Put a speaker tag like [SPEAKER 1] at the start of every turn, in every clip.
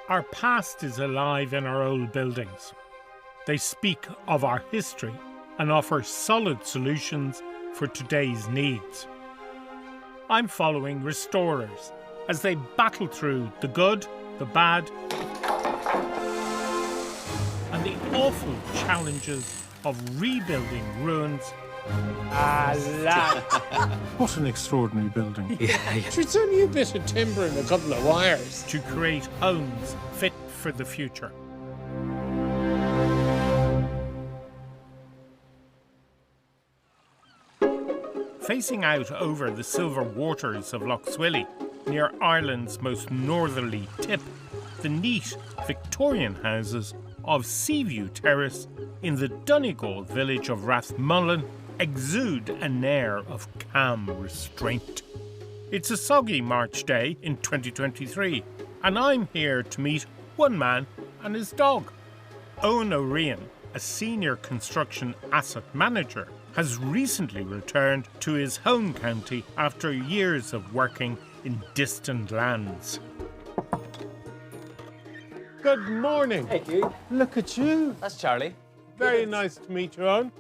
[SPEAKER 1] Our past is alive in our old buildings. They speak of our history and offer solid solutions for today's needs. I'm following restorers as they battle through the good, the bad, and the awful challenges of rebuilding ruins.
[SPEAKER 2] What an extraordinary building.
[SPEAKER 1] Yeah.
[SPEAKER 3] It's only a bit of timber and a couple of wires.
[SPEAKER 1] To create homes fit for the future. Facing out over the silver waters of Lough Swilly, near Ireland's most northerly tip, the neat Victorian houses of Seaview Terrace in the Donegal village of Rathmullan exude an air of calm restraint. It's a soggy March day in 2023, and I'm here to meet one man and his dog. Owen O'Rian, a senior construction asset manager, has recently returned to his home county after years of working in distant lands.
[SPEAKER 3] Good morning.
[SPEAKER 4] Hey, Hugh.
[SPEAKER 3] Look at you.
[SPEAKER 4] That's Charlie.
[SPEAKER 3] Very nice to meet you, Owen.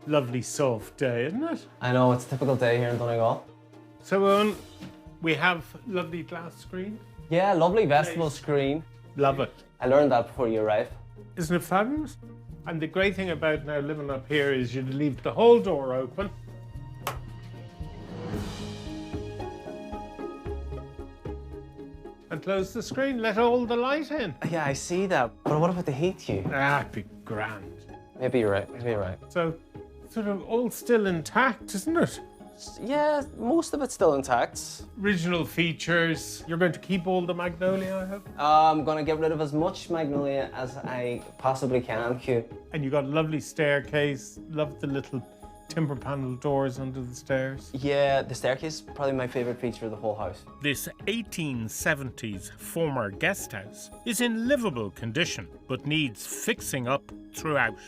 [SPEAKER 3] Lovely soft day, isn't it?
[SPEAKER 4] I know, it's a typical day here in Donegal.
[SPEAKER 3] So, Owen, we have lovely glass screen.
[SPEAKER 4] Yeah, lovely vestibule screen.
[SPEAKER 3] Love it.
[SPEAKER 4] I learned that before you arrived.
[SPEAKER 3] Isn't it fabulous? And the great thing about now living up here is you leave the whole door open. And close the screen, let all the light in.
[SPEAKER 4] Yeah, I see that. But what about the heat, Hugh?
[SPEAKER 3] That'd be grand.
[SPEAKER 4] Maybe you're right, maybe you're right.
[SPEAKER 3] So, sort of all still intact, isn't it?
[SPEAKER 4] Yeah, most of it's still intact.
[SPEAKER 3] Original features. You're going to keep all the magnolia, I hope?
[SPEAKER 4] I'm gonna get rid of as much magnolia as I possibly can, Hugh.
[SPEAKER 3] And you got a lovely staircase. Love the little timber panel doors under the stairs.
[SPEAKER 4] Yeah, the staircase is probably my favourite feature of the whole house.
[SPEAKER 1] This 1870s former guest house is in livable condition, but needs fixing up throughout.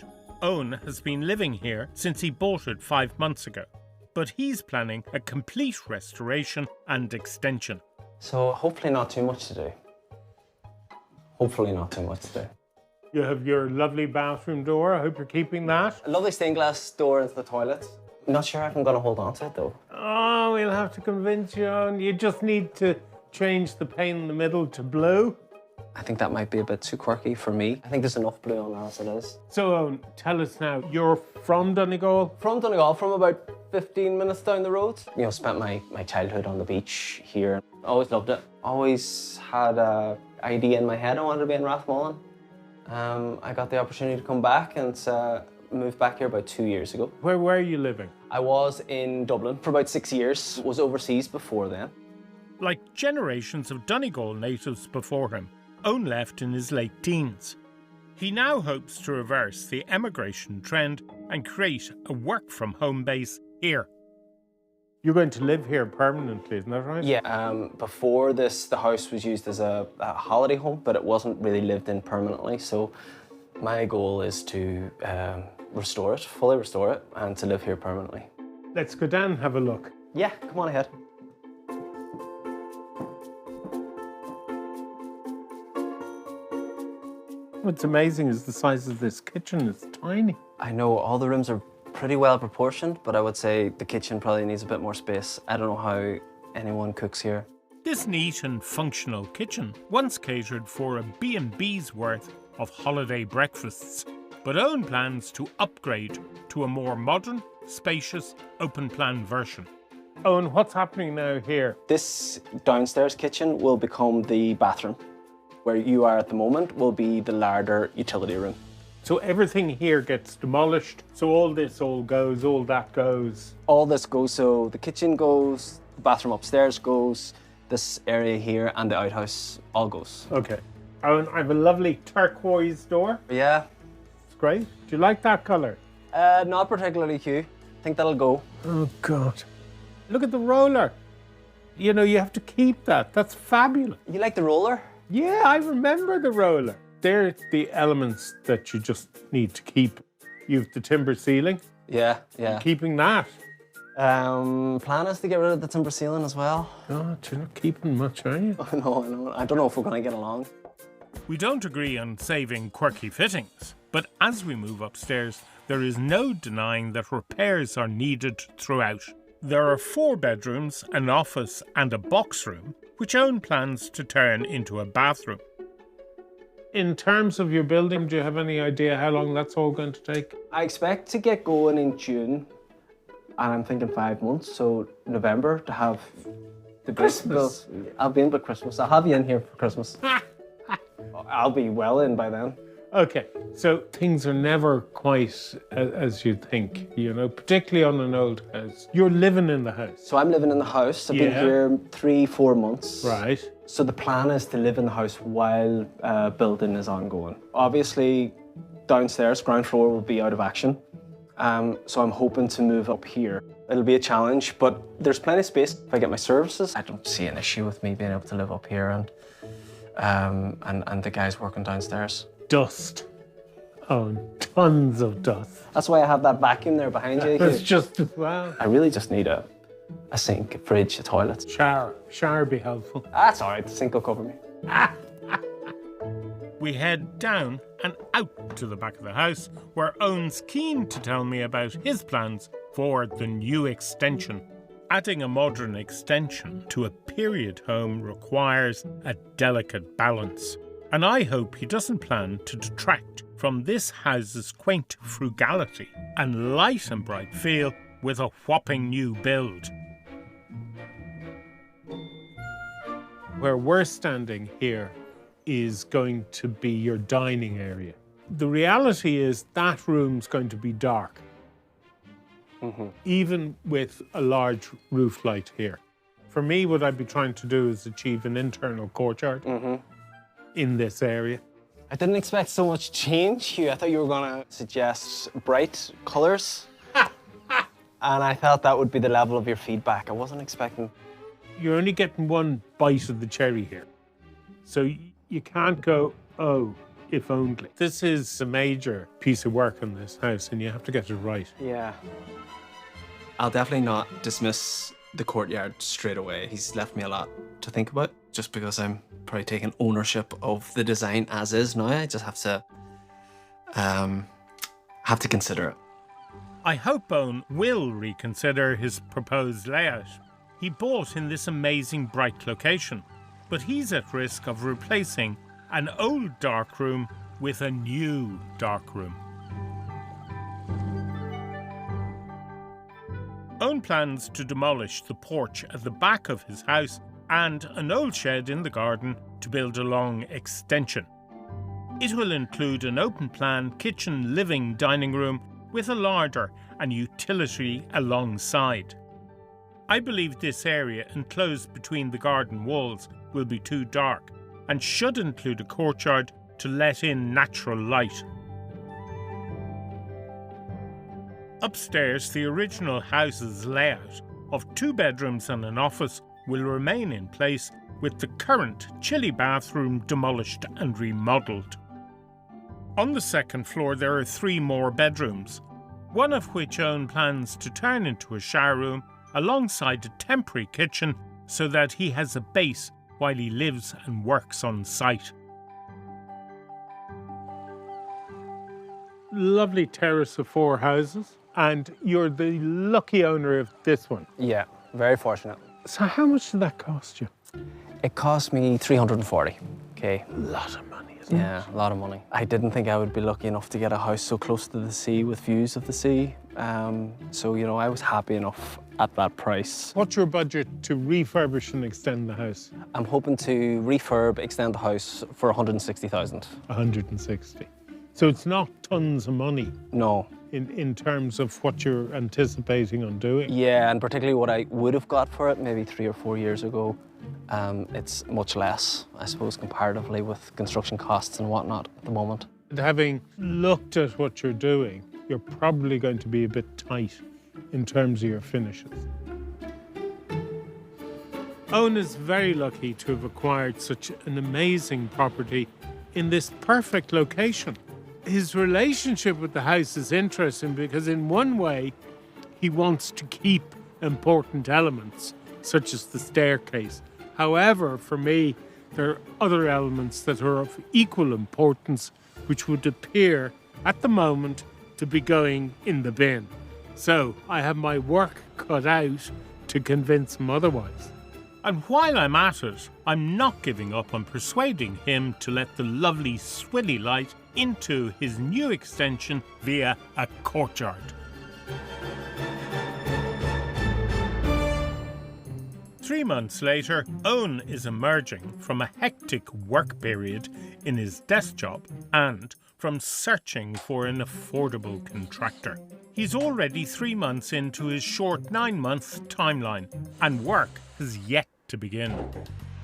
[SPEAKER 1] Owen has been living here since he bought it 5 months ago, but he's planning a complete restoration and extension.
[SPEAKER 4] So hopefully not too much to do. Hopefully not too much to do.
[SPEAKER 3] You have your lovely bathroom door. I hope you're keeping that.
[SPEAKER 4] A lovely stained glass door into the toilet. Not sure if I'm gonna hold on to it though.
[SPEAKER 3] Oh, we'll have to convince you on. You just need to change the pane in the middle to blue.
[SPEAKER 4] I think that might be a bit too quirky for me. I think there's enough blue on that as it is.
[SPEAKER 3] So, tell us now, you're from Donegal?
[SPEAKER 4] From Donegal, from about 15 minutes down the road. You know, spent my childhood on the beach here. Always loved it. Always had an idea in my head I wanted to be in Rathmullan. I got the opportunity to come back and moved back here about 2 years ago.
[SPEAKER 3] Where were you living?
[SPEAKER 4] I was in Dublin for about 6 years. Was overseas before then.
[SPEAKER 1] Like generations of Donegal natives before him, Owen left in his late teens. He now hopes to reverse the emigration trend and create a work-from-home base here.
[SPEAKER 3] You're going to live here permanently, isn't that right?
[SPEAKER 4] Yeah, before this, the house was used as a holiday home, but it wasn't really lived in permanently. So my goal is to restore it, fully restore it, and to live here permanently.
[SPEAKER 3] Let's go down and have a look.
[SPEAKER 4] Yeah, come on ahead.
[SPEAKER 3] What's amazing is the size of this kitchen. It's tiny.
[SPEAKER 4] I know all the rooms are pretty well proportioned, but I would say the kitchen probably needs a bit more space. I don't know how anyone cooks here.
[SPEAKER 1] This neat and functional kitchen once catered for a B&B's worth of holiday breakfasts, but Owen plans to upgrade to a more modern, spacious, open-plan version.
[SPEAKER 3] Owen, what's happening now here?
[SPEAKER 4] This downstairs kitchen will become the bathroom. Where you are at the moment will be the larder utility room.
[SPEAKER 3] So everything here gets demolished. So all this all goes, all that goes.
[SPEAKER 4] All this goes, so the kitchen goes, the bathroom upstairs goes, this area here and the outhouse all goes.
[SPEAKER 3] Okay. Owen, I have a lovely turquoise door.
[SPEAKER 4] Yeah.
[SPEAKER 3] It's great. Do you like that colour?
[SPEAKER 4] Not particularly, Hugh. I think that'll go.
[SPEAKER 3] Oh, God. Look at the roller. You know, you have to keep that. That's fabulous.
[SPEAKER 4] You like the roller?
[SPEAKER 3] Yeah, I remember the roller. They're the elements that you just need to keep. You've the timber ceiling.
[SPEAKER 4] Yeah, yeah.
[SPEAKER 3] Keeping that.
[SPEAKER 4] Plan is to get rid of the timber ceiling as well.
[SPEAKER 3] God, you're not keeping much, are you?
[SPEAKER 4] I know. I don't know if we're going to get along.
[SPEAKER 1] We don't agree on saving quirky fittings, but as we move upstairs, there is no denying that repairs are needed throughout. There are 4 bedrooms, an office and a box room, which Owen plans to turn into a bathroom.
[SPEAKER 3] In terms of your building, do you have any idea how long that's all going to take?
[SPEAKER 4] I expect to get going in June, and I'm thinking 5 months, so November to have the
[SPEAKER 3] Christmas.
[SPEAKER 4] I'll be in by Christmas. I'll have you in here for Christmas. I'll be well in by then.
[SPEAKER 3] Okay, so things are never quite as you think, you know, particularly on an old house. You're living in the house.
[SPEAKER 4] So I'm living in the house. I've been here 3-4 months.
[SPEAKER 3] Right.
[SPEAKER 4] So the plan is to live in the house while building is ongoing. Obviously, downstairs, ground floor will be out of action. So I'm hoping to move up here. It'll be a challenge, but there's plenty of space. If I get my services, I don't see an issue with me being able to live up here and the guys working downstairs.
[SPEAKER 3] Dust. Oh, tons of dust.
[SPEAKER 4] That's why I have that vacuum there behind you.
[SPEAKER 3] That's just, wow.
[SPEAKER 4] I really just need a sink, a fridge, a toilet.
[SPEAKER 3] Shower. Shower be helpful.
[SPEAKER 4] That's all right, the sink will cover me.
[SPEAKER 1] We head down and out to the back of the house, where Owen's keen to tell me about his plans for the new extension. Adding a modern extension to a period home requires a delicate balance, and I hope he doesn't plan to detract from this house's quaint frugality and light and bright feel with a whopping new build.
[SPEAKER 3] Where we're standing here is going to be your dining area. The reality is that room's going to be dark, even with a large roof light here. For me, what I'd be trying to do is achieve an internal courtyard in this area.
[SPEAKER 4] I didn't expect so much change, Hugh. I thought you were going to suggest bright colours. And I thought that would be the level of your feedback. I wasn't expecting...
[SPEAKER 3] You're only getting one bite of the cherry here. So you can't go, oh, if only. This is a major piece of work in this house, and you have to get it right.
[SPEAKER 4] Yeah.
[SPEAKER 5] I'll definitely not dismiss the courtyard straight away. He's left me a lot to think about, just because I'm probably taking ownership of the design as is now. I just have to consider it.
[SPEAKER 1] I hope Owen will reconsider his proposed layout. He bought in this amazing bright location, but he's at risk of replacing an old darkroom with a new darkroom. Owen plans to demolish the porch at the back of his house and an old shed in the garden to build a long extension. It will include an open-plan kitchen, living, dining room with a larder and utility alongside. I believe this area enclosed between the garden walls will be too dark and should include a courtyard to let in natural light. Upstairs, the original house's layout of 2 bedrooms and an office will remain in place, with the current chilly bathroom demolished and remodelled. On the second floor there are 3 more bedrooms, one of which Owen plans to turn into a shower room alongside a temporary kitchen so that he has a base while he lives and works on site.
[SPEAKER 3] Lovely terrace of 4 houses, and you're the lucky owner of this one.
[SPEAKER 4] Yeah, very fortunate.
[SPEAKER 3] So how much did that cost you?
[SPEAKER 4] It cost me 340. Okay.
[SPEAKER 3] A lot of money, isn't it?
[SPEAKER 4] Yeah, a lot of money. I didn't think I would be lucky enough to get a house so close to the sea with views of the sea. So, you know, I was happy enough at that price.
[SPEAKER 3] What's your budget to refurbish and extend the house?
[SPEAKER 4] I'm hoping to refurb, extend the house for 160,000.
[SPEAKER 3] 160. So it's not tons of money
[SPEAKER 4] No.
[SPEAKER 3] in terms of what you're anticipating on doing.
[SPEAKER 4] Yeah, and particularly what I would have got for it maybe 3 or 4 years ago, it's much less, I suppose, comparatively with construction costs and whatnot at the moment.
[SPEAKER 3] And having looked at what you're doing, you're probably going to be a bit tight in terms of your finishes. Owen is very lucky to have acquired such an amazing property in this perfect location. His relationship with the house is interesting because in one way, he wants to keep important elements, such as the staircase. However, for me, there are other elements that are of equal importance which would appear at the moment to be going in the bin. So I have my work cut out to convince him otherwise.
[SPEAKER 1] And while I'm at it, I'm not giving up on persuading him to let the lovely Swilly light into his new extension via a courtyard. 3 months later, Owen is emerging from a hectic work period in his desk job and from searching for an affordable contractor. He's already 3 months into his short 9-month timeline, and work has yet to begin.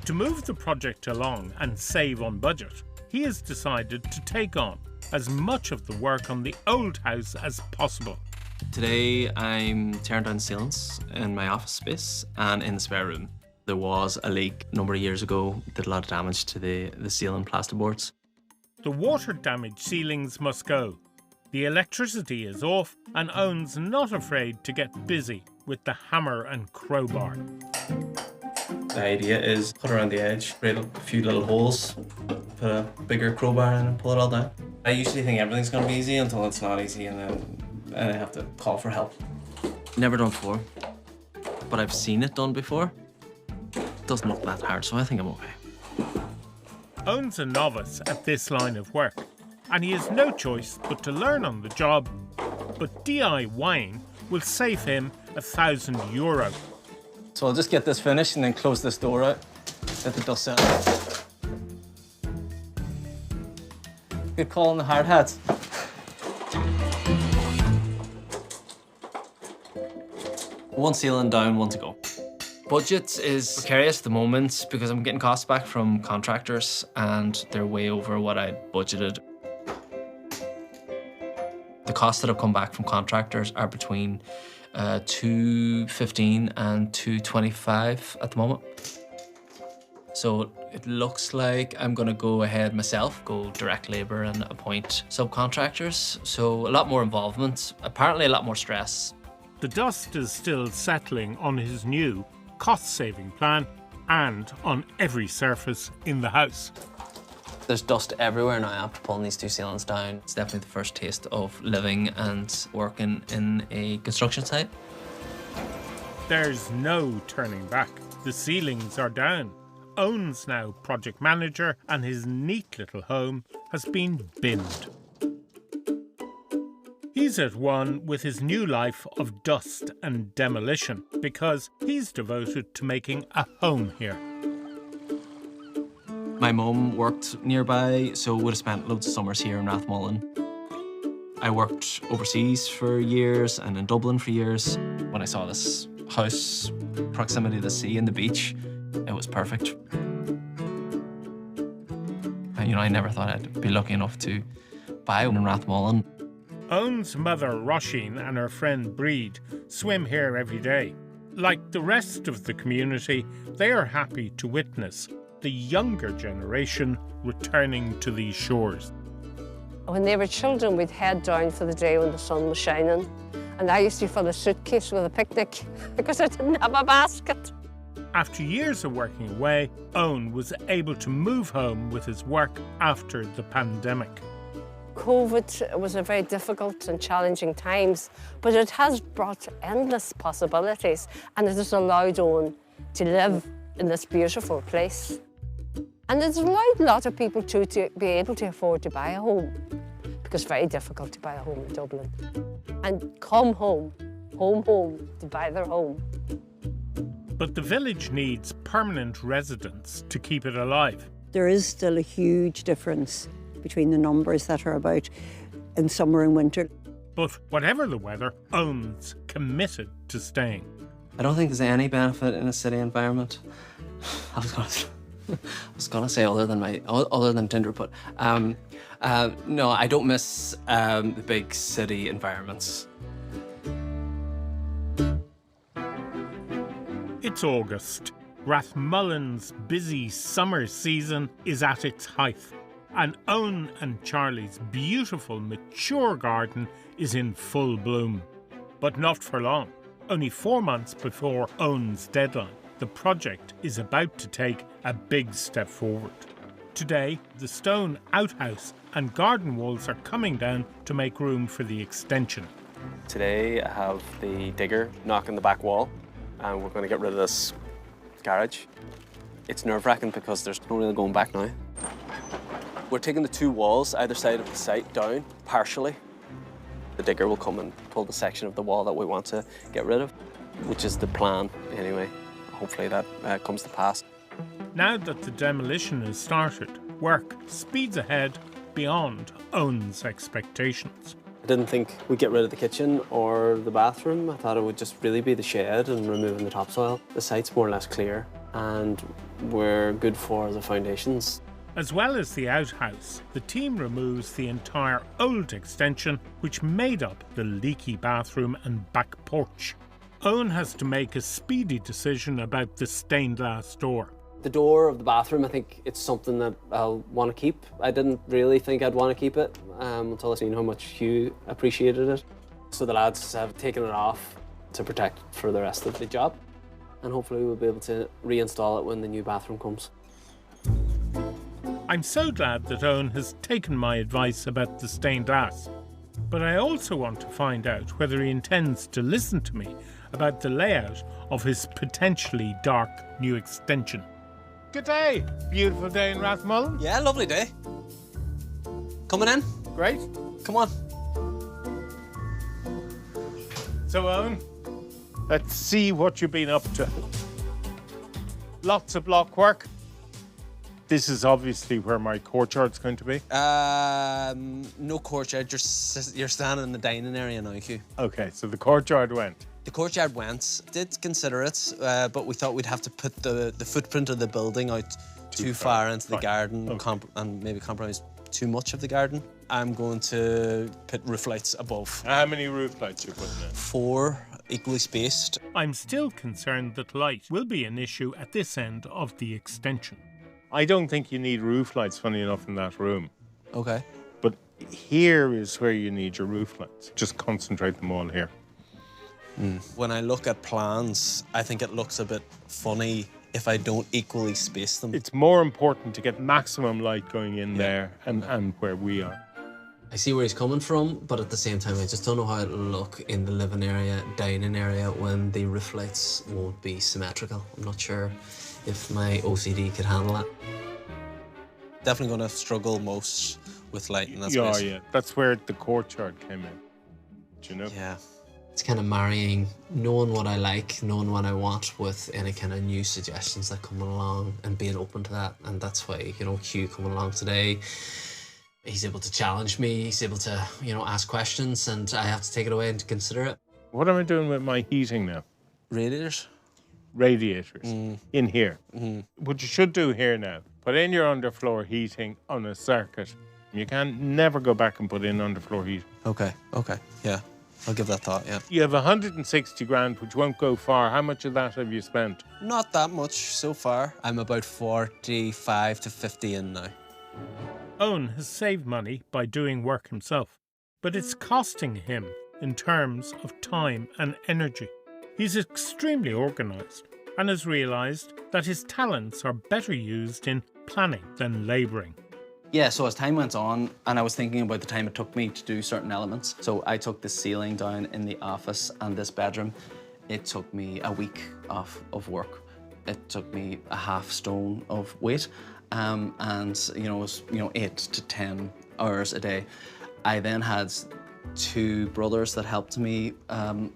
[SPEAKER 1] To move the project along and save on budget, he has decided to take on as much of the work on the old house as possible.
[SPEAKER 5] Today I'm tearing down ceilings in my office space and in the spare room. There was a leak a number of years ago, did a lot of damage to the ceiling plasterboards.
[SPEAKER 1] The water-damaged ceilings must go. The electricity is off and Owen's not afraid to get busy with the hammer and crowbar.
[SPEAKER 5] The idea is cut around the edge, create a few little holes, put a bigger crowbar in and pull it all down. I usually think everything's going to be easy until it's not easy and then I have to call for help. Never done before, but I've seen it done before. It doesn't look that hard, so I think I'm okay.
[SPEAKER 1] Owen's a novice at this line of work, and he has no choice but to learn on the job, but DIYing will save him €1,000.
[SPEAKER 5] So I'll just get this finished and then close this door out, let the dust settle. Good call on the hard hats. One ceiling down, one to go. Budget is precarious at the moment because I'm getting costs back from contractors and they're way over what I budgeted. The costs that have come back from contractors are between $215 and $225 at the moment. So it looks like I'm gonna go ahead myself, go direct labour and appoint subcontractors. So a lot more involvement, apparently a lot more stress.
[SPEAKER 1] The dust is still settling on his new cost-saving plan and on every surface in the house.
[SPEAKER 5] There's dust everywhere now after pulling these two ceilings down. It's definitely the first taste of living and working in a construction site.
[SPEAKER 1] There's no turning back. The ceilings are down. Owen's now project manager and his neat little home has been binned. He's at one with his new life of dust and demolition because he's devoted to making a home here.
[SPEAKER 5] My mum worked nearby, so would have spent loads of summers here in Rathmullan. I worked overseas for years and in Dublin for years. When I saw this house, proximity to the sea and the beach, it was perfect. And, I never thought I'd be lucky enough to buy one in Rathmullan.
[SPEAKER 1] Owen's mother Roisin and her friend Breed swim here every day. Like the rest of the community, they are happy to witness the younger generation returning to these shores.
[SPEAKER 6] When they were children, we'd head down for the day when the sun was shining. And I used to fill a suitcase with a picnic because I didn't have a basket.
[SPEAKER 1] After years of working away, Owen was able to move home with his work after the pandemic.
[SPEAKER 6] COVID was a very difficult and challenging times, but it has brought endless possibilities and it has allowed Owen to live in this beautiful place. And it's allowed a lot of people to be able to afford to buy a home, because it's very difficult to buy a home in Dublin. And come home, to buy their home.
[SPEAKER 1] But the village needs permanent residents to keep it alive.
[SPEAKER 7] There is still a huge difference between the numbers that are about in summer and winter.
[SPEAKER 1] But whatever the weather, Owen's committed to staying.
[SPEAKER 5] I don't think there's any benefit in a city environment. I was gonna say other than Tinder, but no, I don't miss the big city environments.
[SPEAKER 1] It's August. Rathmullan's busy summer season is at its height, and Owen and Charlie's beautiful, mature garden is in full bloom. But not for long, only 4 months before Owen's deadline. the project is about to take a big step forward. Today, the stone outhouse and garden walls are coming down to make room for the extension.
[SPEAKER 8] Today I have the digger knocking the back wall and we're going to get rid of this garage. It's nerve-wracking because there's no really going back now. We're taking the two walls either side of the site down partially. The digger will come and pull the section of the wall that we want to get rid of, which is the plan anyway. Hopefully that comes to pass.
[SPEAKER 1] Now that the demolition has started, work speeds ahead beyond Owen's expectations.
[SPEAKER 8] I didn't think we'd get rid of the kitchen or the bathroom. I thought it would just really be the shed and removing the topsoil. The site's more or less clear and we're good for the foundations.
[SPEAKER 1] As well as the outhouse, the team removes the entire old extension which made up the leaky bathroom and back porch. Owen has to make a speedy decision about the stained glass door.
[SPEAKER 8] The door of the bathroom, I think it's something that I'll want to keep. I didn't really think I'd want to keep it until I seen how much Hugh appreciated it. So the lads have taken it off to protect it for the rest of the job. And hopefully we'll be able to reinstall it when the new bathroom comes.
[SPEAKER 1] I'm so glad that Owen has taken my advice about the stained glass. But I also want to find out whether he intends to listen to me about the layout of his potentially dark new extension.
[SPEAKER 3] Good day. Beautiful day in Rathmullan.
[SPEAKER 8] Yeah, lovely day. Coming in?
[SPEAKER 3] Great.
[SPEAKER 8] Come on.
[SPEAKER 3] So, Owen, let's see what you've been up to. Lots of block work. This is obviously where my courtyard's going to be.
[SPEAKER 8] No courtyard. You're standing in the dining area now, Hugh.
[SPEAKER 3] Okay, so the courtyard went.
[SPEAKER 8] The courtyard went. Did consider it, but we thought we'd have to put the footprint of the building out too far into the garden and maybe compromise too much of the garden. I'm going to put roof lights above.
[SPEAKER 3] How many roof lights are you putting in?
[SPEAKER 8] 4, equally spaced.
[SPEAKER 1] I'm still concerned that light will be an issue at this end of the extension.
[SPEAKER 3] I don't think you need roof lights, funny enough, in that room.
[SPEAKER 8] Okay.
[SPEAKER 3] But here is where you need your roof lights. Just concentrate them all here.
[SPEAKER 8] When I look at plans, I think it looks a bit funny if I don't equally space them.
[SPEAKER 3] It's more important to get maximum light going in there and where we are.
[SPEAKER 8] I see where he's coming from, but at the same time, I just don't know how it'll look in the living area, dining area, when the roof lights won't be symmetrical. I'm not sure if my OCD could handle that. Definitely going to struggle most with light in that space.
[SPEAKER 3] Yeah. That's where the courtyard came in. Do you know?
[SPEAKER 8] Yeah. It's kind of marrying knowing what I like, knowing what I want with any kind of new suggestions that come along and being open to that. And that's why, Hugh coming along today, he's able to challenge me, he's able to, ask questions, and I have to take it away and consider it.
[SPEAKER 3] What am I doing with my heating now?
[SPEAKER 8] Radiators
[SPEAKER 3] in here. What you should do here now, put in your underfloor heating on a circuit. You can never go back and put in underfloor heating.
[SPEAKER 8] Okay, yeah. I'll give that thought, yeah.
[SPEAKER 3] You have 160 grand, which won't go far. How much of that have you spent?
[SPEAKER 8] Not that much so far. I'm about 45 to 50 in now.
[SPEAKER 1] Owen has saved money by doing work himself, but it's costing him in terms of time and energy. He's extremely organised and has realised that his talents are better used in planning than labouring.
[SPEAKER 9] Yeah, so as time went on, and I was thinking about the time it took me to do certain elements. So I took the ceiling down in the office and this bedroom. It took me a week of work. It took me a half stone of weight, and it was 8 to 10 hours a day. I then had 2 brothers that helped me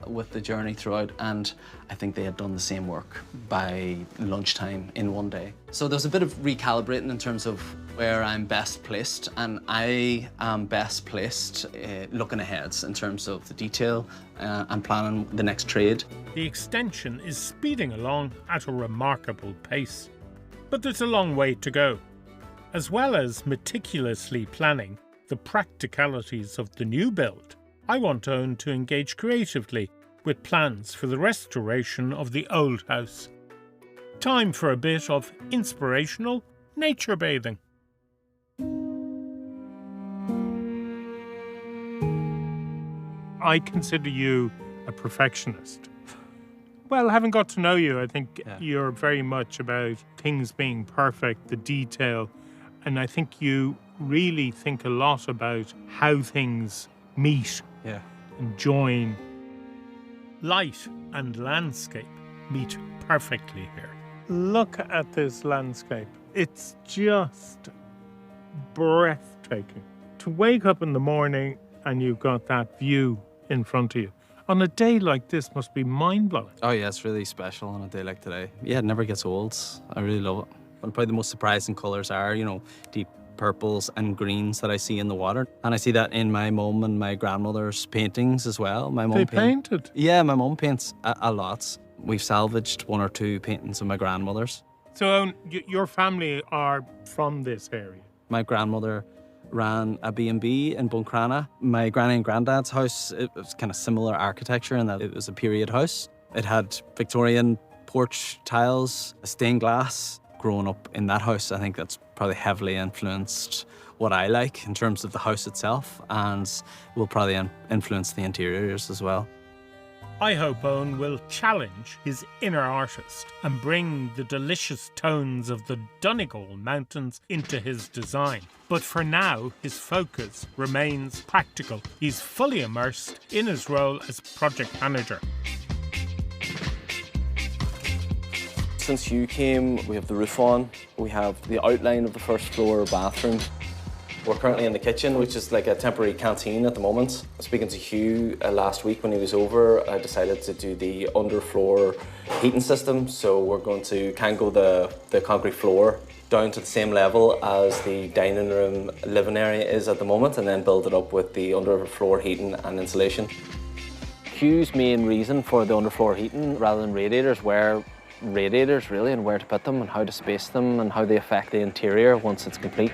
[SPEAKER 9] with the journey throughout, and I think they had done the same work by lunchtime in one day. So there's a bit of recalibrating in terms of where I'm best placed, and I am best placed looking ahead in terms of the detail and planning the next trade.
[SPEAKER 1] The extension is speeding along at a remarkable pace, but there's a long way to go. As well as meticulously planning the practicalities of the new build, I want Owen to engage creatively with plans for the restoration of the old house. Time for a bit of inspirational nature bathing.
[SPEAKER 3] I consider you a perfectionist. Well, having got to know you, I think
[SPEAKER 9] Yeah.
[SPEAKER 3] you're very much about things being perfect, the detail, and I think you really think a lot about how things meet
[SPEAKER 9] Yeah.
[SPEAKER 3] and join.
[SPEAKER 1] Light and landscape meet perfectly here.
[SPEAKER 3] Look at this landscape. It's just breathtaking. To wake up in the morning and you've got that view in front of you. On a day like this must be mind-blowing.
[SPEAKER 9] Oh yeah, it's really special on a day like today. Yeah, it never gets old. I really love it. And probably the most surprising colours are, deep purples and greens that I see in the water. And I see that in my mum and my grandmother's paintings as well. My mum
[SPEAKER 3] They painted.
[SPEAKER 9] Yeah, my mum paints a lot. We've salvaged one or two paintings of my grandmother's.
[SPEAKER 3] So, Owen, your family are from this area.
[SPEAKER 9] My grandmother ran a B&B in Buncrana. My granny and granddad's house, it was kind of similar architecture in that it was a period house. It had Victorian porch tiles, stained glass. Growing up in that house, I think that's probably heavily influenced what I like in terms of the house itself, and will probably influence the interiors as well.
[SPEAKER 1] I hope Owen will challenge his inner artist and bring the delicious tones of the Donegal mountains into his design. But for now, his focus remains practical. He's fully immersed in his role as project manager.
[SPEAKER 8] Since Hugh came, we have the roof on, we have the outline of the first floor bathroom. We're currently in the kitchen, which is like a temporary canteen at the moment. Speaking to Hugh last week when he was over, I decided to do the underfloor heating system. So we're going to go the concrete floor down to the same level as the dining room living area is at the moment, and then build it up with the underfloor heating and insulation. Hugh's main reason for the underfloor heating rather than radiators were radiators really, and where to put them and how to space them and how they affect the interior once it's complete.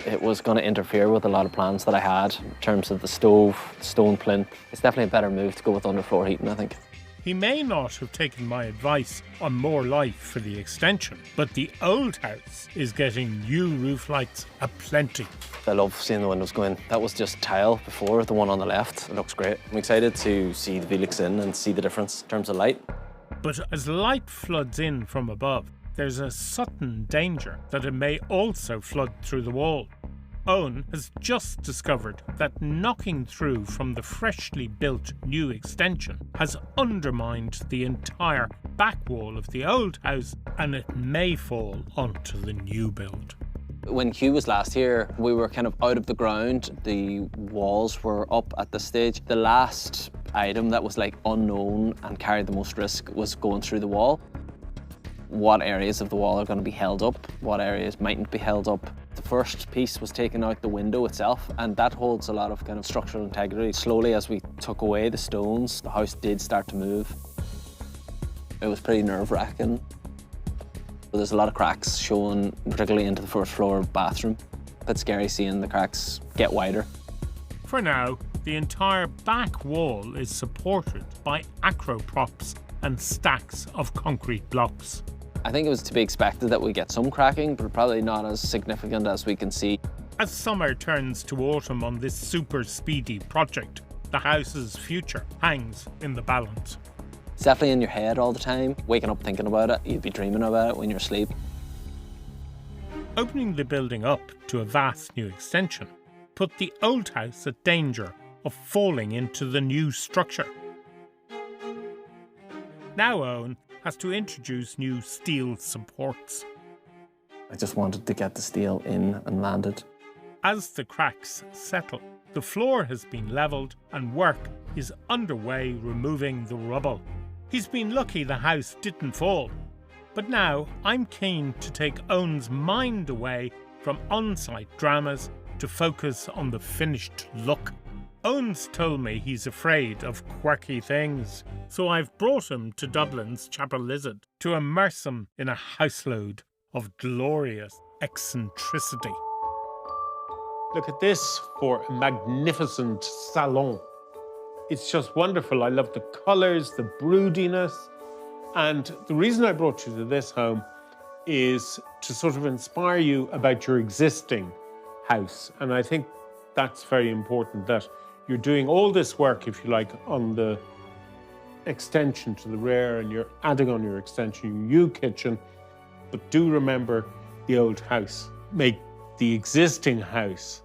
[SPEAKER 8] It was going to interfere with a lot of plans that I had in terms of the stove, the stone plinth. It's definitely a better move to go with underfloor heating, I think.
[SPEAKER 1] He may not have taken my advice on more light for the extension, but the old house is getting new roof lights aplenty.
[SPEAKER 8] I love seeing the windows go in. That was just tile before, the one on the left. It looks great. I'm excited to see the Velux in and see the difference in terms of light.
[SPEAKER 1] But as light floods in from above, there's a sudden danger that it may also flood through the wall. Owen has just discovered that knocking through from the freshly built new extension has undermined the entire back wall of the old house, and it may fall onto the new build.
[SPEAKER 8] When Hugh was last here, we were kind of out of the ground. The walls were up at this stage. The last item that was like unknown and carried the most risk was going through the wall. What areas of the wall are going to be held up? What areas mightn't be held up? The first piece was taken out the window itself, and that holds a lot of kind of structural integrity. Slowly, as we took away the stones, the house did start to move. It was pretty nerve-wracking. There's a lot of cracks showing, particularly into the first floor bathroom. A bit scary seeing the cracks get wider.
[SPEAKER 1] For now, the entire back wall is supported by acro props and stacks of concrete blocks.
[SPEAKER 8] I think it was to be expected that we get some cracking, but probably not as significant as we can see.
[SPEAKER 1] As summer turns to autumn on this super speedy project, the house's future hangs in the balance.
[SPEAKER 8] It's definitely in your head all the time. Waking up thinking about it, you'd be dreaming about it when you're asleep.
[SPEAKER 1] Opening the building up to a vast new extension put the old house at danger of falling into the new structure. Now Owen has to introduce new steel supports.
[SPEAKER 8] I just wanted to get the steel in and landed.
[SPEAKER 1] As the cracks settle, the floor has been levelled and work is underway removing the rubble. He's been lucky the house didn't fall, but now I'm keen to take Owen's mind away from on-site dramas to focus on the finished look. Owen's told me he's afraid of quirky things, so I've brought him to Dublin's Chapel Lizard to immerse him in a houseload of glorious eccentricity.
[SPEAKER 3] Look at this for a magnificent salon. It's just wonderful. I love the colours, the broodiness. And the reason I brought you to this home is to sort of inspire you about your existing house. And I think that's very important, that you're doing all this work, if you like, on the extension to the rear and you're adding on your extension, your new kitchen. But do remember the old house. Make the existing house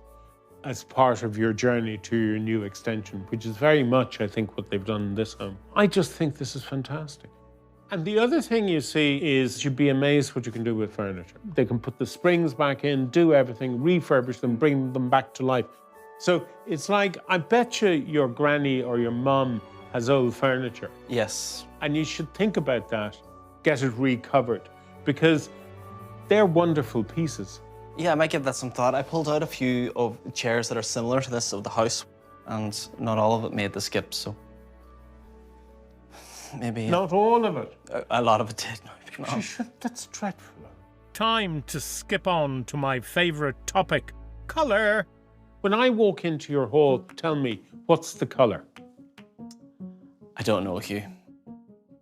[SPEAKER 3] as part of your journey to your new extension, which is very much, I think, what they've done in this home. I just think this is fantastic. And the other thing you see is you'd be amazed what you can do with furniture. They can put the springs back in, do everything, refurbish them, bring them back to life. So it's like, I bet you your granny or your mum has old furniture.
[SPEAKER 9] Yes.
[SPEAKER 3] And you should think about that, get it recovered, because they're wonderful pieces.
[SPEAKER 9] Yeah, I might give that some thought. I pulled out a few of chairs that are similar to this of the house, and not all of it made the skip, so maybe...
[SPEAKER 3] Not all of it.
[SPEAKER 9] A lot of it did. No.
[SPEAKER 3] That's dreadful.
[SPEAKER 1] Time to skip on to my favourite topic, colour.
[SPEAKER 3] When I walk into your hall, tell me, what's the colour?
[SPEAKER 9] I don't know, Hugh.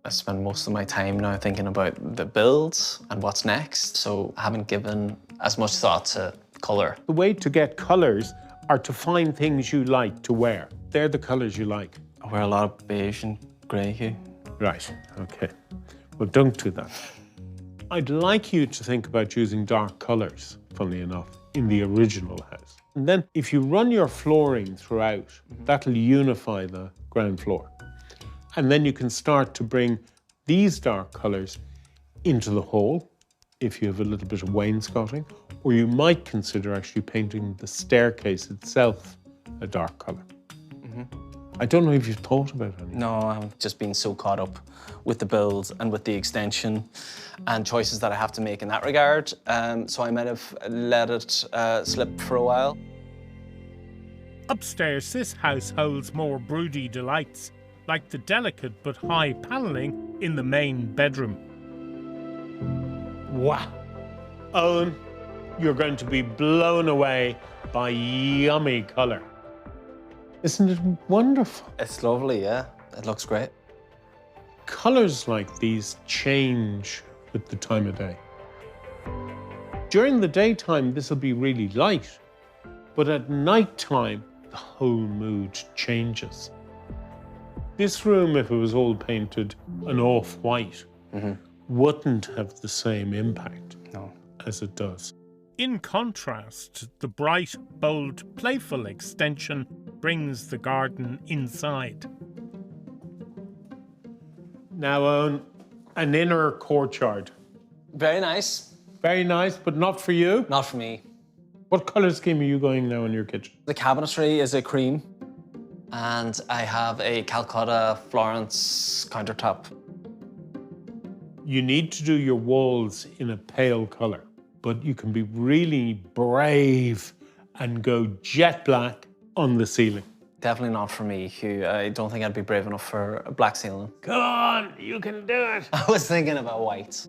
[SPEAKER 9] I spend most of my time now thinking about the builds and what's next, so I haven't given as much thought to colour.
[SPEAKER 3] The way to get colours are to find things you like to wear. They're the colours you like.
[SPEAKER 9] I wear a lot of beige and grey, Hugh.
[SPEAKER 3] Right, okay. Well, don't do that. I'd like you to think about using dark colours, funnily enough, in the original house. And then if you run your flooring throughout, that'll unify the ground floor. And then you can start to bring these dark colours into the hall, if you have a little bit of wainscoting, or you might consider actually painting the staircase itself a dark colour. I don't know if you've thought about it.
[SPEAKER 9] No, I've just been so caught up with the build and with the extension and choices that I have to make in that regard. So I might have let it slip for a while.
[SPEAKER 1] Upstairs, this house holds more broody delights, like the delicate but high panelling in the main bedroom.
[SPEAKER 3] Wow. Owen, you're going to be blown away by yummy colour. Isn't it wonderful?
[SPEAKER 9] It's lovely, yeah. It looks great.
[SPEAKER 3] Colours like these change with the time of day. During the daytime, this will be really light, but at night time, the whole mood changes. This room, if it was all painted an off-white, wouldn't have the same impact as it does.
[SPEAKER 1] In contrast, the bright, bold, playful extension brings the garden inside.
[SPEAKER 3] Now, Owen, an inner courtyard.
[SPEAKER 9] Very nice.
[SPEAKER 3] Very nice, but not for you.
[SPEAKER 9] Not for me.
[SPEAKER 3] What colour scheme are you going now in your kitchen?
[SPEAKER 9] The cabinetry is a cream, and I have a Calcutta Florence countertop.
[SPEAKER 3] You need to do your walls in a pale colour, but you can be really brave and go jet black on the ceiling.
[SPEAKER 9] Definitely not for me, Hugh. I don't think I'd be brave enough for a black ceiling.
[SPEAKER 3] Come on, you can do it.
[SPEAKER 9] I was thinking about white.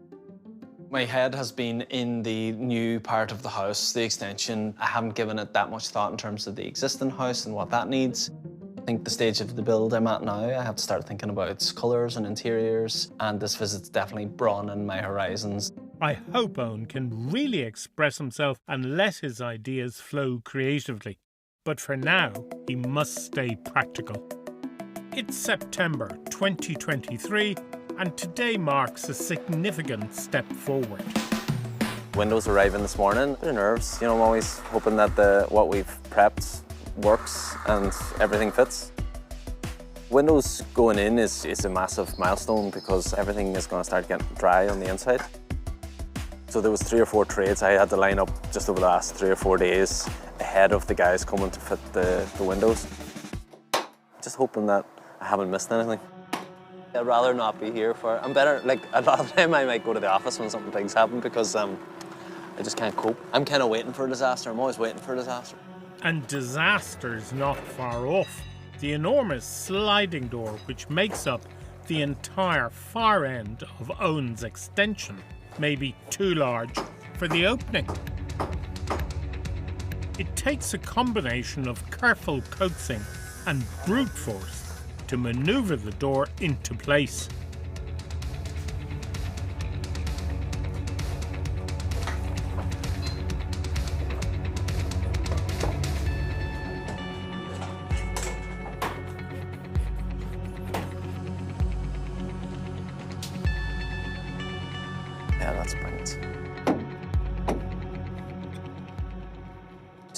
[SPEAKER 9] My head has been in the new part of the house, the extension. I haven't given it that much thought in terms of the existing house and what that needs. I think the stage of the build I'm at now, I have to start thinking about colours and interiors, and this visit's definitely broadened my horizons.
[SPEAKER 1] I hope Owen can really express himself and let his ideas flow creatively. But for now, he must stay practical. It's September 2023, and today marks a significant step forward.
[SPEAKER 8] Windows arriving this morning, bit of nerves. You know, I'm always hoping that what we've prepped works and everything fits. Windows going in is a massive milestone because everything is going to start getting dry on the inside. So there was 3 or 4 trades I had to line up just over the last 3 or 4 days ahead of the guys coming to fit the windows. Just hoping that I haven't missed anything. I'd rather not be here for it. I'm better, like, a lot of the time I might go to the office when something big's happen because I just can't cope. I'm kind of waiting for a disaster. I'm always waiting for a disaster.
[SPEAKER 1] And disaster's not far off. The enormous sliding door which makes up the entire far end of Owen's extension may be too large for the opening. It takes a combination of careful coaxing and brute force to manoeuvre the door into place.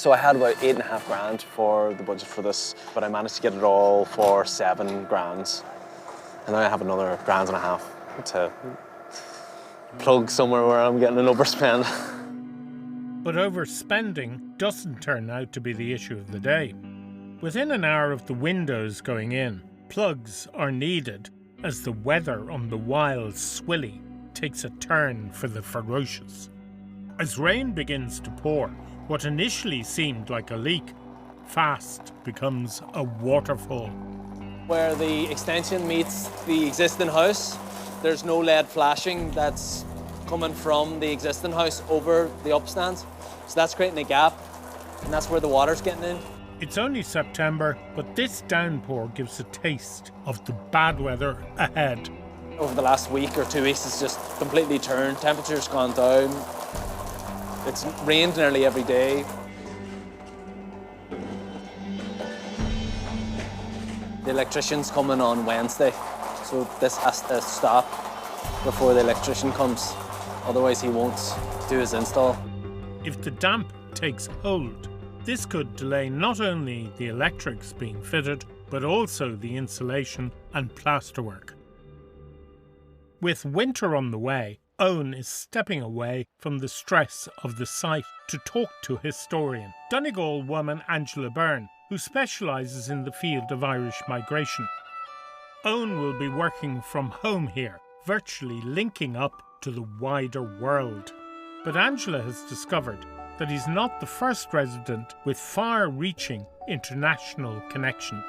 [SPEAKER 8] So I had about 8.5 grand for the budget for this, but I managed to get it all for 7 grand. And now I have another £1.5 grand to plug somewhere where I'm getting an overspend.
[SPEAKER 1] But overspending doesn't turn out to be the issue of the day. Within an hour of the windows going in, plugs are needed as the weather on the wild Swilly takes a turn for the ferocious. As rain begins to pour, what initially seemed like a leak fast becomes a waterfall.
[SPEAKER 10] Where the extension meets the existing house, there's no LED flashing that's coming from the existing house over the upstands. So that's creating a gap, and that's where the water's getting in.
[SPEAKER 1] It's only September, but this downpour gives a taste of the bad weather ahead.
[SPEAKER 10] Over the last week or 2 weeks, it's just completely turned. Temperature's gone down. It's rained nearly every day. The electrician's coming on Wednesday, so this has to stop before the electrician comes. Otherwise, he won't do his install.
[SPEAKER 1] If the damp takes hold, this could delay not only the electrics being fitted, but also the insulation and plasterwork. With winter on the way, Owen is stepping away from the stress of the site to talk to historian, Donegal woman Angela Byrne, who specialises in the field of Irish migration. Owen will be working from home here, virtually linking up to the wider world. But Angela has discovered that he's not the first resident with far-reaching international connections.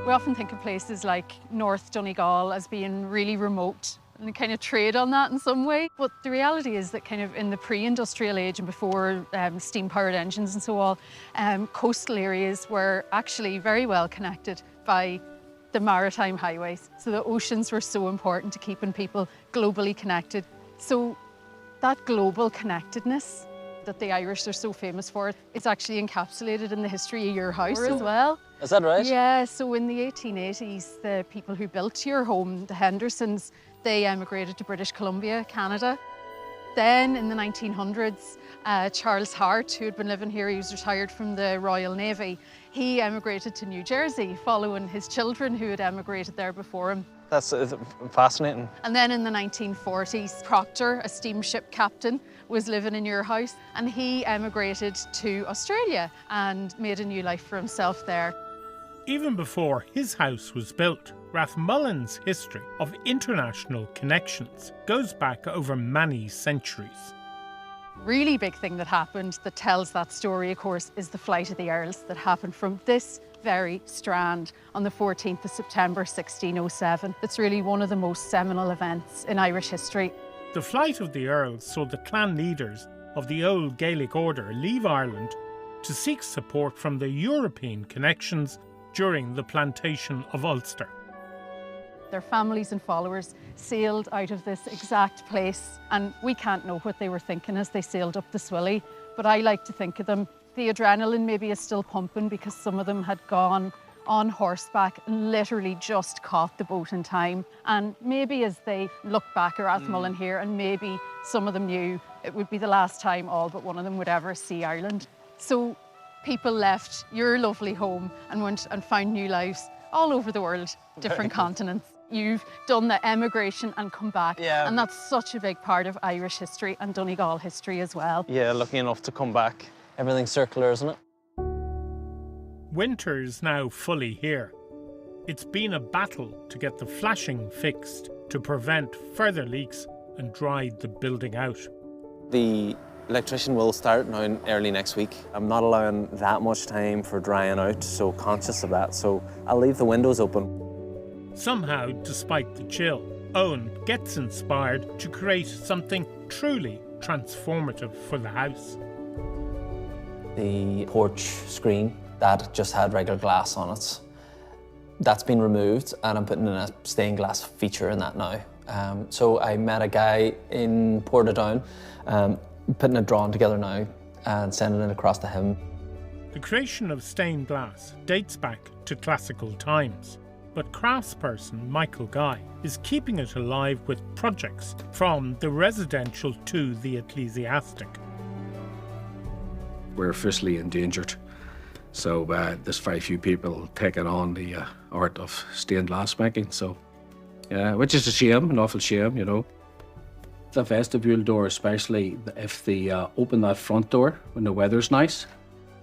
[SPEAKER 11] We often think of places like North Donegal as being really remote and kind of trade on that in some way. But the reality is that kind of in the pre-industrial age and before steam-powered engines and so on, coastal areas were actually very well connected by the maritime highways. So the oceans were so important to keeping people globally connected. So that global connectedness that the Irish are so famous for, it's actually encapsulated in the history of your house as well.
[SPEAKER 10] Is that right?
[SPEAKER 11] Yeah, so in the 1880s, the people who built your home, the Hendersons, they emigrated to British Columbia, Canada. Then in the 1900s, Charles Hart, who had been living here, he was retired from the Royal Navy, he emigrated to New Jersey, following his children who had emigrated there before him.
[SPEAKER 10] That's fascinating.
[SPEAKER 11] And then in the 1940s, Proctor, a steamship captain, was living in your house, and he emigrated to Australia and made a new life for himself there.
[SPEAKER 1] Even before his house was built, Rathmullan's history of international connections goes back over many centuries.
[SPEAKER 11] Really big thing that happened that tells that story, of course, is the Flight of the Earls that happened from this very strand on the 14th of September 1607. It's really one of the most seminal events in Irish history.
[SPEAKER 1] The Flight of the Earls saw the clan leaders of the old Gaelic order leave Ireland to seek support from their European connections during the plantation of Ulster.
[SPEAKER 11] Their families and followers sailed out of this exact place, and we can't know what they were thinking as they sailed up the Swilly, but I like to think of them. The adrenaline maybe is still pumping because some of them had gone on horseback and literally just caught the boat in time. And maybe as they look back at Rathmullan here, and maybe some of them knew it would be the last time all but one of them would ever see Ireland. So people left your lovely home and went and found new lives all over the world, different continents. You've done the emigration and come back, and that's such a big part of Irish history and Donegal history as well.
[SPEAKER 10] Yeah, lucky enough to come back.
[SPEAKER 4] Everything's circular, isn't it?
[SPEAKER 1] Winter's now fully here. It's been a battle to get the flashing fixed to prevent further leaks and dry the building out.
[SPEAKER 8] The electrician will start now early next week. I'm not allowing that much time for drying out, so conscious of that. So I'll leave the windows open.
[SPEAKER 1] Somehow, despite the chill, Owen gets inspired to create something truly transformative for the house.
[SPEAKER 9] The porch screen that just had regular glass on it, that's been removed, and I'm putting in a stained glass feature in that now. So I met a guy in Portadown, putting it drawn together now and sending it across to him.
[SPEAKER 1] The creation of stained glass dates back to classical times, but craftsperson Michael Guy is keeping it alive with projects from the residential to the ecclesiastic.
[SPEAKER 12] we're officially endangered. So there's very few people taking on the art of stained glass making. So, yeah, which is a shame, an awful shame, you know. The vestibule door, especially if they open that front door when the weather's nice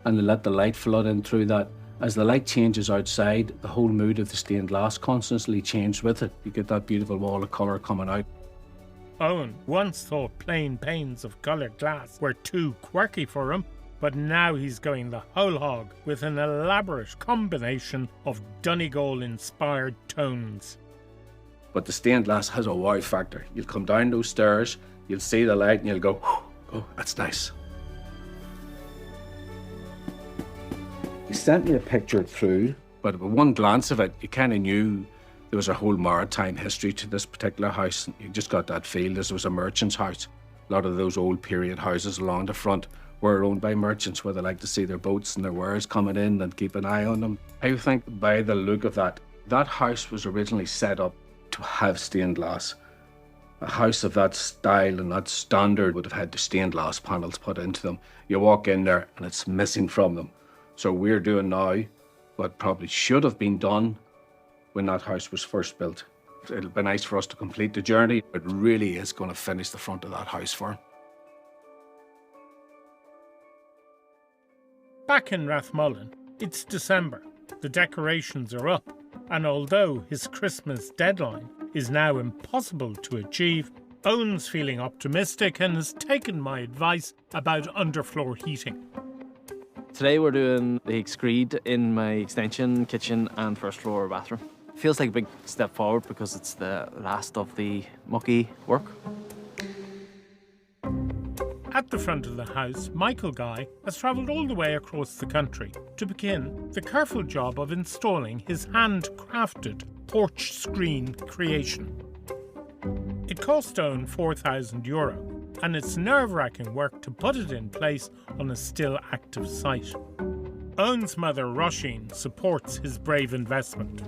[SPEAKER 12] and they let the light flood in through that. As the light changes outside, the whole mood of the stained glass constantly changes with it. You get that beautiful wall of colour coming out.
[SPEAKER 1] Owen once thought plain panes of coloured glass were too quirky for him, but now he's going the whole hog with an elaborate combination of Donegal-inspired tones.
[SPEAKER 12] But the stained glass has a wow factor. You'll come down those stairs, you'll see the light and you'll go, oh, that's nice. He sent me a picture through, but with one glance of it, you kind of knew there was a whole maritime history to this particular house. You just got that feel this was a merchant's house. A lot of those old period houses along the front were owned by merchants where they like to see their boats and their wares coming in and keep an eye on them. I think by the look of that, that house was originally set up to have stained glass. A house of that style and that standard would have had the stained glass panels put into them. You walk in there and it's missing from them. So we're doing now what probably should have been done when that house was first built. It'll be nice for us to complete the journey. It really is going to finish the front of that house for him.
[SPEAKER 1] Back in Rathmullan, it's December. The decorations are up, and although his Christmas deadline is now impossible to achieve, Owen's feeling optimistic and has taken my advice about underfloor heating.
[SPEAKER 10] Today we're doing the screed in my extension, kitchen and first floor bathroom. Feels like a big step forward because it's the last of the mucky work.
[SPEAKER 1] At the front of the house, Michael Guy has travelled all the way across the country to begin the careful job of installing his handcrafted porch screen creation. It cost Owen €4,000, and it's nerve-wracking work to put it in place on a still active site. Owen's mother, Roisin, supports his brave investment.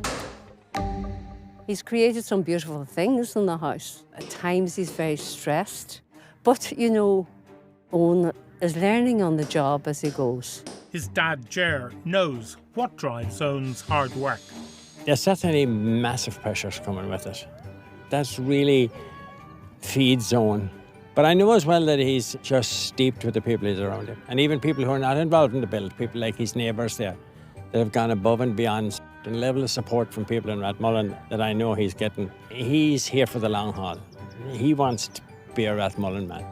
[SPEAKER 6] He's created some beautiful things in the house. At times he's very stressed, but you know, Owen is learning on the job as he goes.
[SPEAKER 1] His dad, Ger, knows what drives Owen's hard work.
[SPEAKER 13] There's certainly massive pressures coming with it. That's really feeds Owen. But I know as well that he's just steeped with the people he's around him. And even people who are not involved in the build, people like his neighbours there, that have gone above and beyond. The level of support from people in Rathmullan that I know he's getting, he's here for the long haul. He wants to be a Rathmullan man.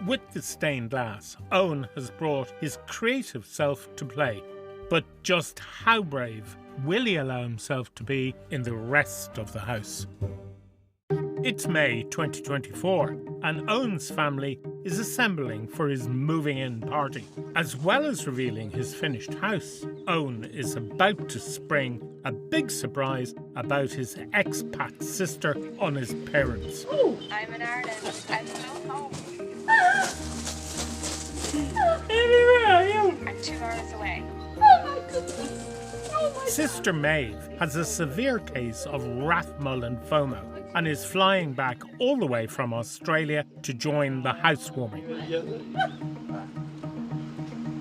[SPEAKER 1] With the stained glass, Owen has brought his creative self to play. But just how brave will he allow himself to be in the rest of the house? It's May 2024, and Owen's family is assembling for his moving-in party. As well as revealing his finished house, Owen is about to spring a big surprise about his expat sister on his parents.
[SPEAKER 14] I'm in Ireland. I'm so home.
[SPEAKER 1] Where are you?
[SPEAKER 14] I'm 2 hours away.
[SPEAKER 1] Oh my goodness. Sister Maeve has a severe case of Rathmullan FOMO and is flying back all the way from Australia to join the housewarming.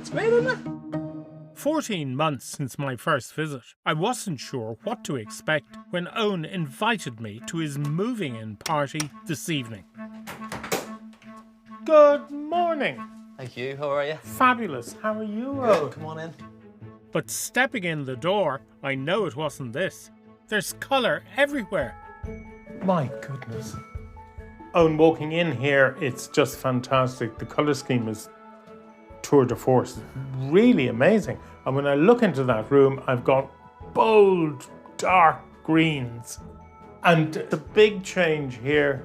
[SPEAKER 1] It's great, isn't it? 14 months since my first visit, I wasn't sure what to expect when Owen invited me to his moving-in party this evening. Good morning.
[SPEAKER 10] Hi Hugh, how are you?
[SPEAKER 1] Fabulous. How are you,
[SPEAKER 10] Good,
[SPEAKER 1] Owen?
[SPEAKER 10] come on in.
[SPEAKER 1] But stepping in the door, I know it wasn't this. There's colour everywhere. My goodness. Owen, walking in here, it's just fantastic. The colour scheme is tour de force. Really amazing. And when I look into that room, I've got bold, dark greens. And the big change here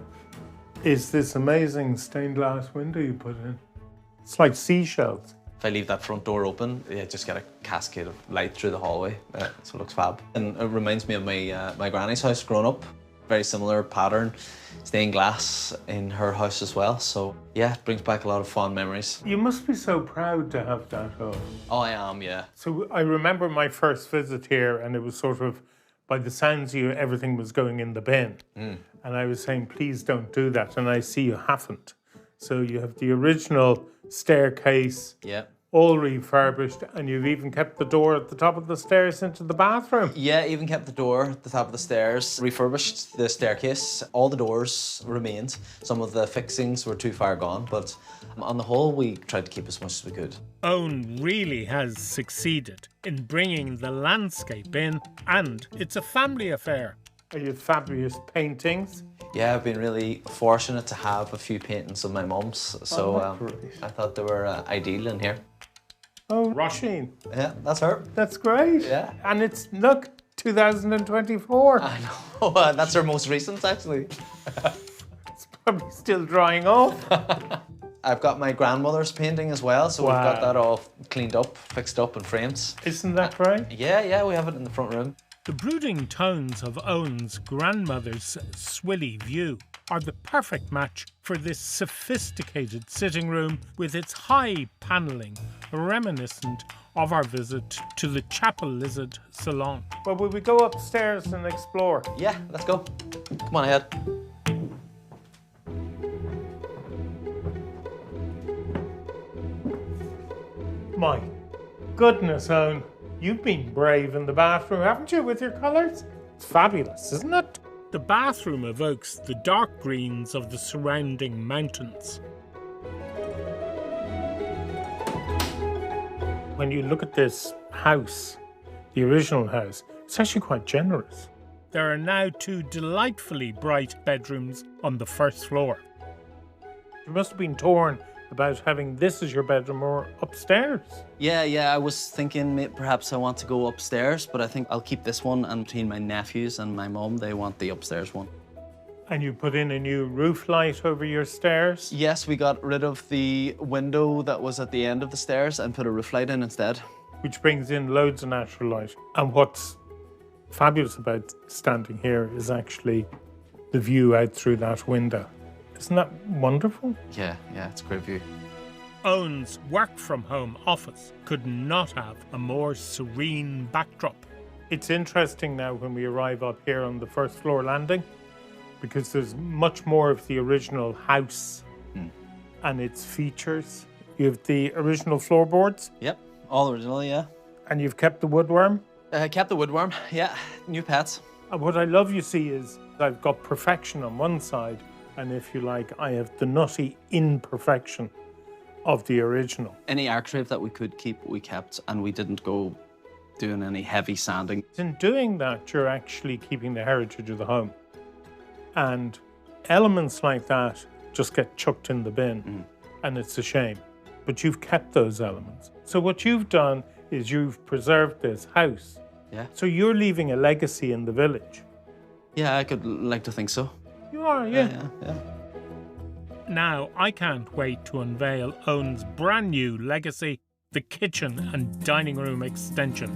[SPEAKER 1] is this amazing stained glass window you put in. It's like seashells.
[SPEAKER 9] If I leave that front door open, you just get a cascade of light through the hallway, so it looks fab. And it reminds me of my granny's house growing up. Very similar pattern, stained glass in her house as well. So yeah, it brings back a lot of fond memories.
[SPEAKER 1] You must be so proud to have that, Owen.
[SPEAKER 9] Oh, I am, yeah.
[SPEAKER 1] So I remember my first visit here, and it was sort of, by the sounds of you, everything was going in the bin. And I was saying, please don't do that. And I see you haven't. So you have the original staircase,
[SPEAKER 9] yeah,
[SPEAKER 3] all refurbished, and you've even kept the door at the top of the stairs into the bathroom.
[SPEAKER 9] Yeah, even kept the door at the top of the stairs, refurbished the staircase. All the doors remained. Some of the fixings were too far gone, but on the whole, we tried to keep as much as we could.
[SPEAKER 1] Owen really has succeeded in bringing the landscape in, and it's a family affair.
[SPEAKER 3] Are you fabulous paintings?
[SPEAKER 9] Yeah, I've been really fortunate to have a few paintings of my mum's, so I thought they were ideal in here.
[SPEAKER 3] Oh, Roisin.
[SPEAKER 9] Yeah, that's her.
[SPEAKER 3] That's great.
[SPEAKER 9] Yeah.
[SPEAKER 3] And it's, look, 2024.
[SPEAKER 9] I know, that's her most recent, actually.
[SPEAKER 3] It's probably still drying off.
[SPEAKER 9] I've got my grandmother's painting as well, so we've got that all cleaned up, fixed up in frames.
[SPEAKER 3] Isn't that right?
[SPEAKER 9] Yeah, we have it in the front room.
[SPEAKER 1] The brooding tones of Owen's grandmother's Swilly view are the perfect match for this sophisticated sitting room with its high panelling, reminiscent of our visit to the Chapel Lizard Salon.
[SPEAKER 3] Well, will we go upstairs and explore?
[SPEAKER 9] Yeah, let's go. Come on ahead.
[SPEAKER 3] My goodness, Owen. You've been brave in the bathroom, haven't you, with your colours? It's fabulous, isn't it?
[SPEAKER 1] The bathroom evokes the dark greens of the surrounding mountains.
[SPEAKER 3] When you look at this house, the original house, it's actually quite generous.
[SPEAKER 1] There are now 2 delightfully bright bedrooms on the first floor.
[SPEAKER 3] You must have been torn about having this as your bedroom or upstairs.
[SPEAKER 9] Yeah, I was thinking perhaps I want to go upstairs, but I think I'll keep this one, and between my nephews and my mum, they want the upstairs one.
[SPEAKER 3] And you put in a new roof light over your stairs?
[SPEAKER 9] Yes, we got rid of the window that was at the end of the stairs and put a roof light in instead.
[SPEAKER 3] Which brings in loads of natural light. And what's fabulous about standing here is actually the view out through that window. Isn't that wonderful?
[SPEAKER 9] Yeah, it's a great view.
[SPEAKER 1] Owen's work-from-home office could not have a more serene backdrop.
[SPEAKER 3] It's interesting now when we arrive up here on the first floor landing, because there's much more of the original house and its features. You have the original floorboards.
[SPEAKER 9] Yep, all original, yeah.
[SPEAKER 3] And you've kept the woodworm.
[SPEAKER 9] Kept the woodworm, yeah. New pets.
[SPEAKER 3] And what I love, you see, is I've got perfection on one side, and if you like, I have the nutty imperfection of the original.
[SPEAKER 9] Any architrave that we could keep, we kept, and we didn't go doing any heavy sanding.
[SPEAKER 3] In doing that, you're actually keeping the heritage of the home. And elements like that just get chucked in the bin, and it's a shame. But you've kept those elements. So what you've done is you've preserved this house.
[SPEAKER 9] Yeah.
[SPEAKER 3] So you're leaving a legacy in the village.
[SPEAKER 9] Yeah, I could like to think so.
[SPEAKER 3] You are, yeah.
[SPEAKER 1] Now, I can't wait to unveil Owen's brand new legacy, the kitchen and dining room extension.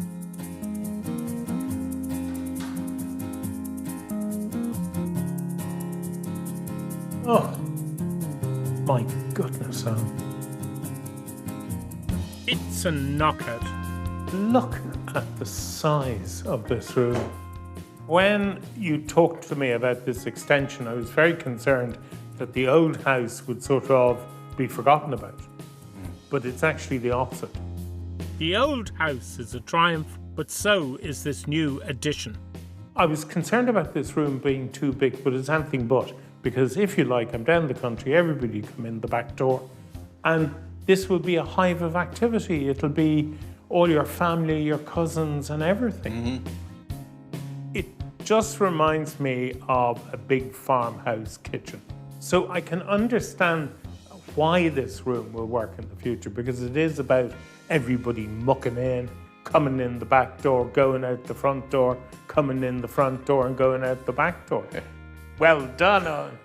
[SPEAKER 3] Oh, my goodness, Owen.
[SPEAKER 1] It's a knockout.
[SPEAKER 3] Look at the size of this room. When you talked to me about this extension, I was very concerned that the old house would sort of be forgotten about. But it's actually the opposite.
[SPEAKER 1] The old house is a triumph, but so is this new addition.
[SPEAKER 3] I was concerned about this room being too big, but it's anything but. Because if you like, I'm down the country, everybody come in the back door. And this will be a hive of activity. It'll be all your family, your cousins and everything. It just reminds me of a big farmhouse kitchen. So I can understand why this room will work in the future, because it is about everybody mucking in, coming in the back door, going out the front door, coming in the front door and going out the back door. Well done, Owen.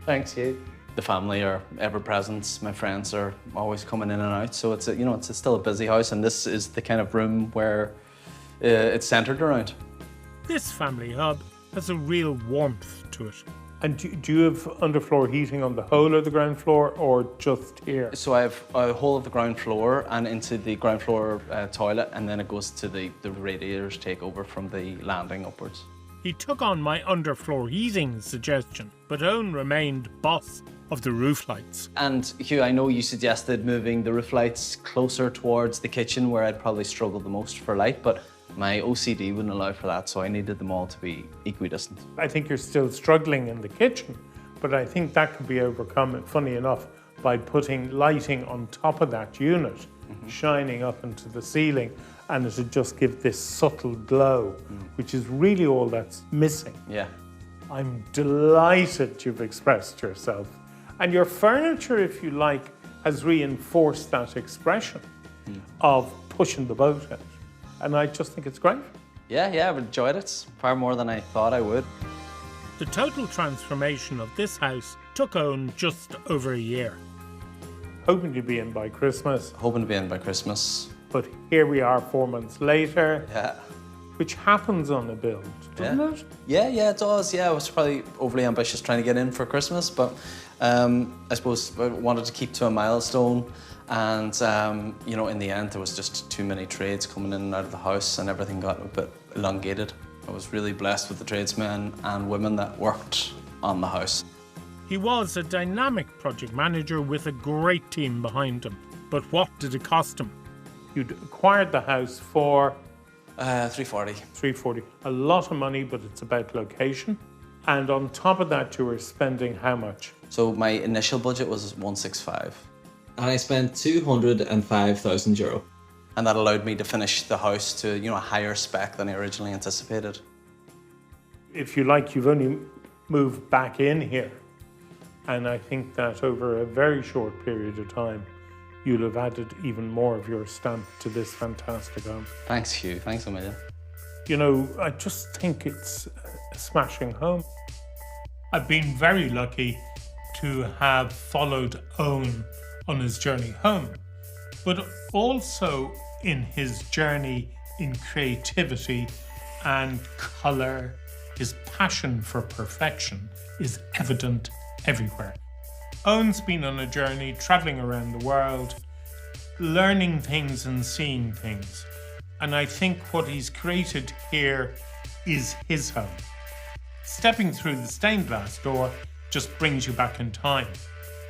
[SPEAKER 9] Thanks, Hugh. The family are ever present. My friends are always coming in and out. So it's it's still a busy house, and this is the kind of room where it's centered around.
[SPEAKER 1] This family hub has a real warmth to it.
[SPEAKER 3] And do you have underfloor heating on the whole of the ground floor or just here?
[SPEAKER 9] So I have a whole of the ground floor and into the ground floor toilet, and then it goes to the radiators take over from the landing upwards.
[SPEAKER 1] He took on my underfloor heating suggestion, but Owen remained boss of the roof lights.
[SPEAKER 9] And Hugh, I know you suggested moving the roof lights closer towards the kitchen where I'd probably struggle the most for light, but my OCD wouldn't allow for that, so I needed them all to be equidistant.
[SPEAKER 3] I think you're still struggling in the kitchen, but I think that could be overcome, funny enough, by putting lighting on top of that unit, shining up into the ceiling, and it would just give this subtle glow, which is really all that's missing.
[SPEAKER 9] Yeah.
[SPEAKER 3] I'm delighted you've expressed yourself. And your furniture, if you like, has reinforced that expression of pushing the boat out. And I just think it's great.
[SPEAKER 9] Yeah, I've enjoyed it far more than I thought I would.
[SPEAKER 1] The total transformation of this house took Owen just over a year.
[SPEAKER 3] Hoping to be in by Christmas.
[SPEAKER 9] Hoping to be in by Christmas.
[SPEAKER 3] But here we are 4 months later.
[SPEAKER 9] Yeah.
[SPEAKER 3] Which happens on a build, doesn't it?
[SPEAKER 9] Yeah, it does. Yeah, I was probably overly ambitious trying to get in for Christmas, but I suppose I wanted to keep to a milestone. And, in the end, there was just too many trades coming in and out of the house and everything got a bit elongated. I was really blessed with the tradesmen and women that worked on the house.
[SPEAKER 1] He was a dynamic project manager with a great team behind him. But what did it cost him?
[SPEAKER 3] You'd acquired the house for...
[SPEAKER 9] $340.
[SPEAKER 3] $340. A lot of money, but it's about location. And on top of that, you were spending how much?
[SPEAKER 9] So my initial budget was $165.
[SPEAKER 5] And I spent €205,000.
[SPEAKER 9] And that allowed me to finish the house to, a higher spec than I originally anticipated.
[SPEAKER 3] If you like, you've only moved back in here. And I think that over a very short period of time, you'll have added even more of your stamp to this fantastic home.
[SPEAKER 9] Thanks, Hugh. Thanks a million.
[SPEAKER 3] I just think it's a smashing home. I've been very lucky to have followed Owen on his journey home, but also in his journey in creativity and colour. His passion for perfection is evident everywhere. Owen's been on a journey travelling around the world, learning things and seeing things. And I think what he's created here is his home. Stepping through the stained glass door just brings you back in time.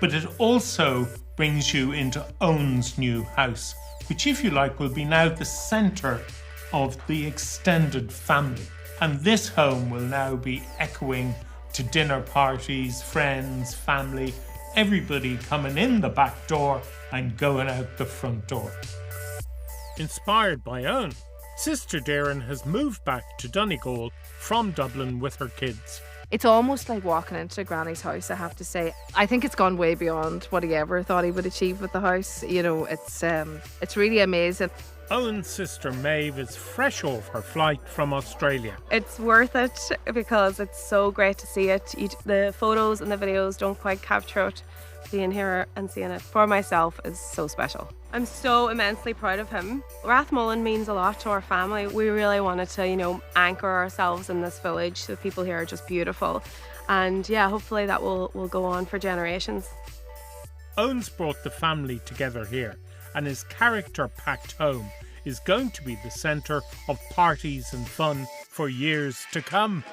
[SPEAKER 3] But it also brings you into Owen's new house, which, if you like, will be now the centre of the extended family. And this home will now be echoing to dinner parties, friends, family, everybody coming in the back door and going out the front door.
[SPEAKER 1] Inspired by Owen, Sister Darren has moved back to Donegal from Dublin with her kids.
[SPEAKER 15] It's almost like walking into Granny's house, I have to say. I think it's gone way beyond what he ever thought he would achieve with the house. It's really amazing.
[SPEAKER 1] Owen's sister Maeve is fresh off her flight from Australia.
[SPEAKER 16] It's worth it because it's so great to see it. The photos and the videos don't quite capture it. Being here and seeing it for myself is so special. I'm so immensely proud of him. Rathmullan means a lot to our family. We really wanted to, anchor ourselves in this village. The people here are just beautiful. And yeah, hopefully that will go on for generations.
[SPEAKER 1] Owen's brought the family together here, and his character-packed home is going to be the centre of parties and fun for years to come.